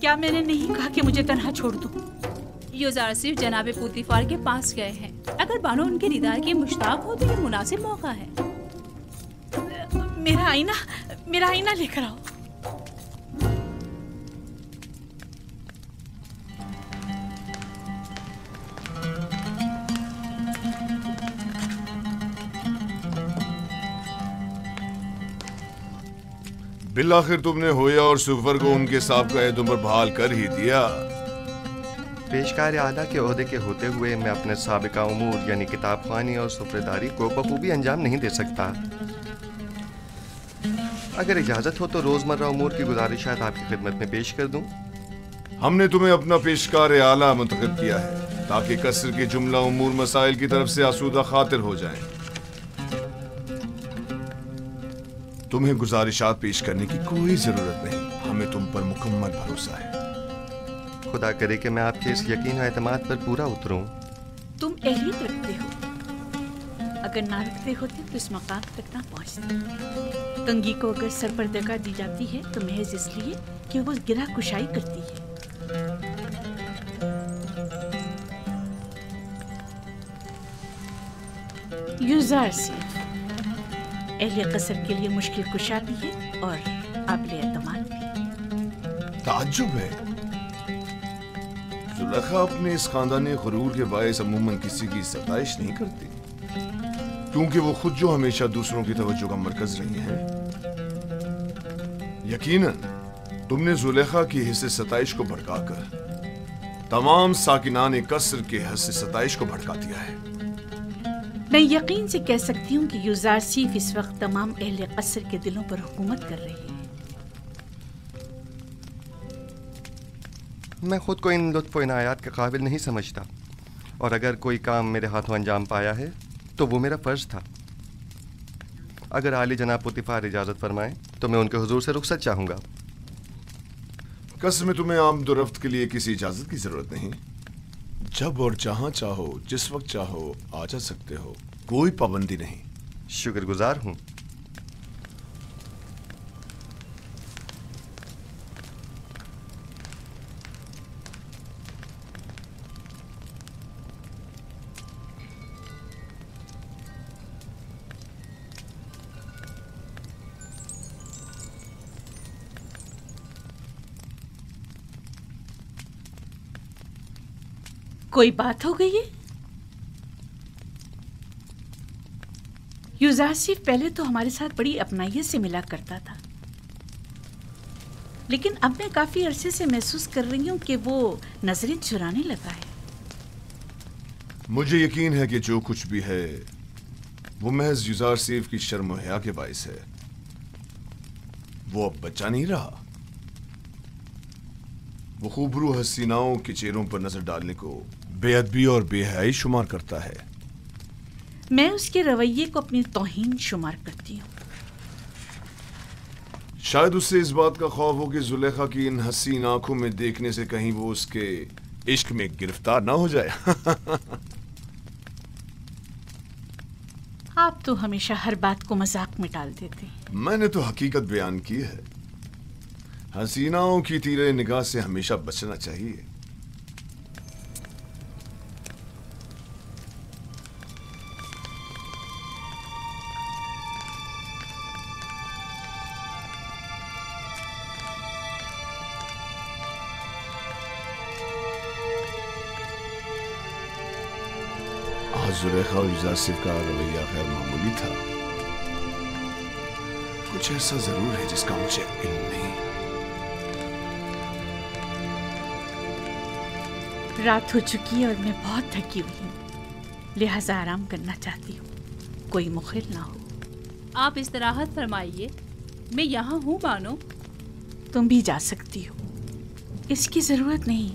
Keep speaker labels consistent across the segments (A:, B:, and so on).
A: क्या मैंने नहीं कहा कि मुझे तन्हा छोड़ दो?
B: युज़ार सिर्फ जनाबे पुतिफार के पास गए हैं। अगर बानो उनके दीदार की मुश्ताक हो तो ये मुनासिब मौका है।
A: मेरा आईना लेकर आओ।
C: बिलाखिर तुमने होया और सुफर को उनके साबिक़ा अहदों पर बहाल कर ही दिया।
D: पेशकार आला के ओहदे के होते हुए मैं अपने साबिक़ा उमूर यानी किताब ख़्वानी और सुफ़रेदारी को बखूबी अंजाम नहीं दे सकता। अगर इजाज़त हो तो रोज़मर्रा उमूर की गुजारिशात आपकी खिदमत में पेश कर दूं।
C: हमने तुम्हें अपना पेशकार आला मुंतखब किया है ताकि कसर के जुमला उमूर मसाइल की तरफ से आसूदा खातिर हो जाएं। तुम्हें गुजारिशात पेश करने की कोई जरूरत नहीं, हमें तुम पर मुकम्मल भरोसा है।
D: खुदा करे कि मैं आपके इस यकीन और एतमाद पर पूरा उतरूं।
A: तुम एहलियत रखते हो, अगर ना रखते होते तो इस मकाम तक ना पहुंचते। कंगी को अगर सरपर्दगा दी जाती है तो महज इसलिए कि वो गिरा कुशाई करती है। युज़ार सिर्फ अहले कसर के लिए मुश्किल कुशा भी है और काबिल एतमाद भी।
C: ताज्जुब है, जुलेखा अपने इस खानदानी गुरूर के बायस अमूमन किसी की सताइश नहीं करती, क्योंकि वो खुद जो हमेशा दूसरों की तवज्जो का मरकज रही हैं। यकीनन तुमने जुलेखा की हिस्से सताइश को भड़काकर तमाम साकिनान कसर के हिस्से सताइश को भड़का दिया है।
A: मैं यकीन से कह सकती हूँ कि युज़ार सिर्फ इस वक्त तमाम अहले कसर के दिलों पर हुकूमत कर रही है।
D: मैं खुद को इन लुत्फ़ इनायात के काबिल नहीं समझता, और अगर कोई काम मेरे हाथों अंजाम पाया है तो वो मेरा फ़र्ज़ था। अगर आली जनाब पुतिफार इजाज़त फरमाएं तो मैं उनके हुजूर से रुखसत चाहूँगा।
C: कसर में तुम्हें आमदोरफ्त के लिए किसी इजाज़त की ज़रूरत नहीं। जब और जहां चाहो जिस वक्त चाहो आ जा सकते हो, कोई पाबंदी नहीं।
D: शुक्रगुजार हूं।
A: कोई बात हो गई है? युज़ार सिर्फ पहले तो हमारे साथ बड़ी अपनाइयत से मिला करता था, लेकिन अब मैं काफी अरसे से महसूस कर रही हूँ कि वो नजरें चुराने लगा है।
C: मुझे यकीन है कि जो कुछ भी है वो महज युज़ार सिर्फ की शर्म और हया के बाइस है। वो अब बच्चा नहीं रहा। वो खूबरू हसीनाओं के चेहरों पर नजर डालने को बेअदबी और बेहयाई शुमार करता है।
A: मैं उसके रवैये को अपनी तौहीन शुमार करती हूँ।
C: शायद उससे इस बात का खौफ हो कि जुलेखा की इन हसीन आंखों में देखने से कहीं वो उसके इश्क में गिरफ्तार ना हो जाए।
A: आप तो हमेशा हर बात को मजाक में टाल देते हैं।
C: मैंने तो हकीकत बयान की है। हसीनाओं की तीरे निगाह से हमेशा बचना चाहिए। जुलेखा और युज़ार सिर्फ का रवैया गैर मामूली था। कुछ ऐसा जरूर है जिसका मुझे इल्म नहीं।
A: रात हो चुकी है और मैं बहुत थकी हुई हूँ, लिहाजा आराम करना चाहती हूँ। कोई मुखिल ना हो।
B: आप इस्तराहत फरमाइए, मैं यहाँ हूँ बानो।
A: तुम भी जा सकती हो, इसकी जरूरत नहीं।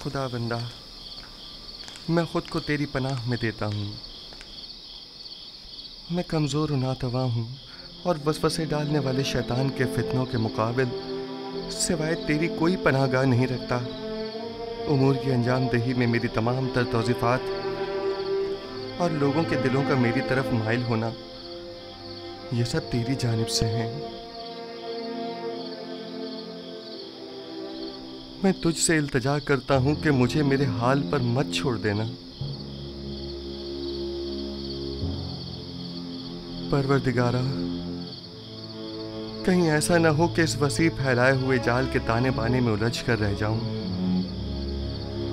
D: खुदा बंदा, मैं खुद को तेरी पनाह में देता हूँ। मैं कमज़ोर नातवा हूँ और वसवसे डालने वाले शैतान के फितनों के मुकाबिल सिवाय तेरी कोई पनाहगाह नहीं रखता। उमूर की अंजाम दही में मेरी तमाम तर तौज़ीफ़ात और लोगों के दिलों का मेरी तरफ माइल होना, ये सब तेरी जानिब से हैं। मैं तुझसे इल्तिजा करता हूँ कि मुझे मेरे हाल पर मत छोड़ देना। परवरदिगारा, कहीं ऐसा न हो कि इस वसी फैलाए हुए जाल के ताने बाने में उलझ कर रह जाऊं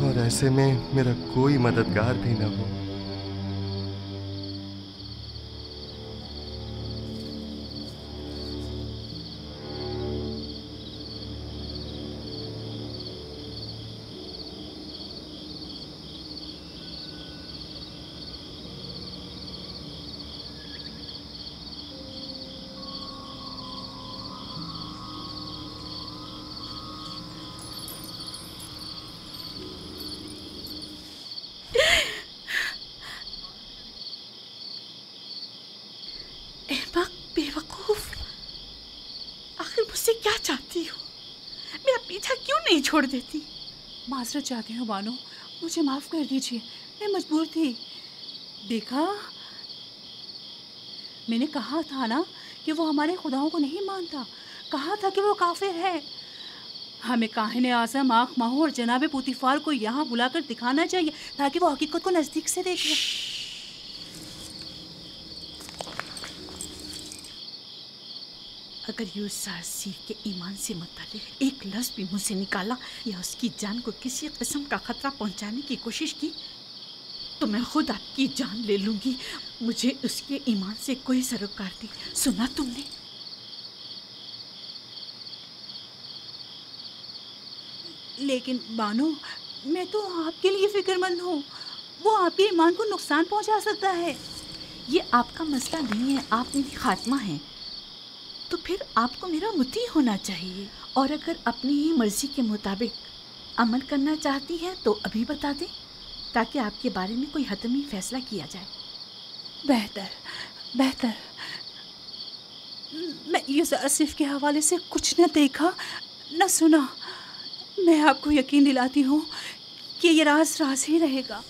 D: और ऐसे में मेरा कोई मददगार भी न हो।
A: नहीं छोड़ देती।
B: माजरत चाहती हूँ बानो, मुझे माफ़ कर दीजिए, मैं मजबूर थी। देखा, मैंने कहा था ना कि वो हमारे खुदाओं को नहीं मानता, कहा था कि वो काफिर है। हमें काहिने आज़म आँख माहू और जनाबे पुतीफार को यहाँ बुलाकर दिखाना चाहिए ताकि वो हकीकत को नज़दीक से देखे।
A: अगर यूसुफ सीख के ईमान से मुतालिक एक लफ्ज़ भी मुँह से निकाला या उसकी जान को किसी किस्म का खतरा पहुँचाने की कोशिश की तो मैं खुद आपकी जान ले लूँगी। मुझे उसके ईमान से कोई सरोकार नहीं। सुना तुमने?
B: लेकिन बानो, मैं तो आपके लिए फिक्रमंद हूँ। वो आपके ईमान को नुकसान पहुँचा सकता है।
A: ये आपका मसला नहीं है, आप मेरी खात्मा हैं। तो फिर आपको मेरा मुती होना चाहिए, और अगर अपनी ही मर्जी के मुताबिक अमल करना चाहती है तो अभी बता दें ताकि आपके बारे में कोई हतमी फैसला किया जाए।
B: बेहतर बेहतर। मैं यूसुफ के हवाले से कुछ न देखा न सुना। मैं आपको यकीन दिलाती हूँ कि ये राज राज ही रहेगा।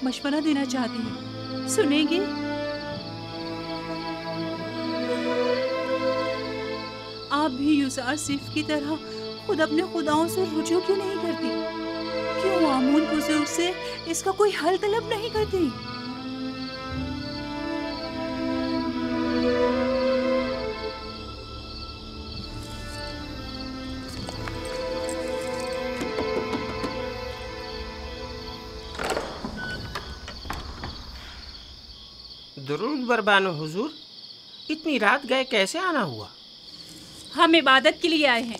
B: मशवरा देना चाहती हूँ, सुनेंगे? आप भी यूसुफ की तरह खुद अपने खुदाओं से रुजू क्यों नहीं करती? क्यों आमून बुजुर्ग से इसका कोई हल तलब नहीं करती?
E: दुरूद बरबानो हुजूर, इतनी रात गए कैसे आना हुआ?
B: हम इबादत के लिए आए हैं।